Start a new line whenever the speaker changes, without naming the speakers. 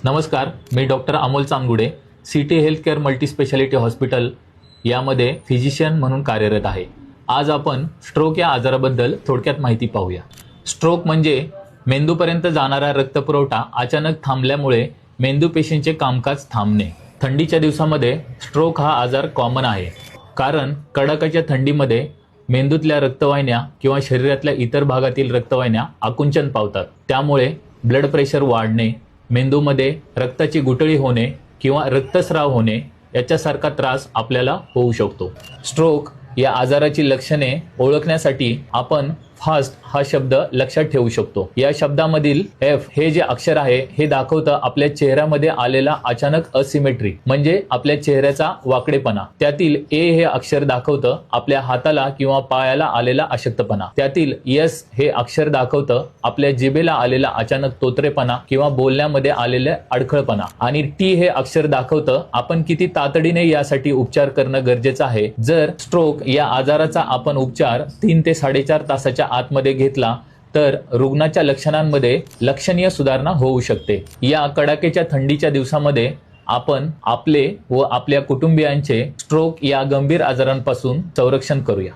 नमस्कार, मी doctor Amol Changude, city healthcare multispeciality hospital यामध्ये फिजिशियन म्हणून कार्यरत आहे। आज आपण स्ट्रोक या आजाराबद्दल थोडक्यात माहिती पाहूया। स्ट्रोक म्हणजे मेंदूपर्यंत जाणारा रक्तपुरवठा अचानक थांबल्यामुळे मेंदू पेशींचे कामकाज थांबणे। थंडीच्या दिवसामध्ये स्ट्रोक हा आजार कॉमन आहे, कारण कडाक्याच्या थंडीमध्ये मेंदूतल्या रक्तवाहिन्या किंवा शरीरातल्या इतर भागातील रक्तवाहिन्या आकुंचन पावतात। त्यामुळे ब्लड प्रेशर वाढणे, मेंदूमध्ये रक्ताची गुठळी होणे किंवा रक्तस्राव होणे याच्यासारखा त्रास आपल्याला होऊ शकतो। स्ट्रोक या आजाराची लक्षणे ओळखण्यासाठी आपण फास्ट हा शब्द लक्षात ठेवू शकतो। या शब्दामधील एफ हे जे अक्षर आहे हे दाखवतं आपल्या चेहऱ्यामध्ये आलेला अचानक असिमेट्री, म्हणजे आपल्या चेहऱ्याचा वाकडेपणा। त्यातील ए हे अक्षर दाखवतं आपल्या हाताला किंवा पायाला आलेला अशक्तपणा। त्यातील एस हे अक्षर दाखवतं आपल्या जिभेला आलेला अचानक तोतरेपणा किंवा बोलण्यामध्ये आलेले अडखळपणा। आणि टी हे अक्षर दाखवतं आपण किती तातडीने यासाठी उपचार करणं गरजेचं आहे। जर स्ट्रोक या आजाराचा आपण उपचार 3 ते 4.5 तासाच्या आतमध्ये घेतला तर रुग्णाच्या लक्षणांमध्ये लक्षणीय सुधारणा होऊ शकते। या कडाक्याच्या थंडीच्या दिवसामध्ये आपण आपले व आपल्या कुटुंबियांचे स्ट्रोक या गंभीर आजारांपासून संरक्षण करूया।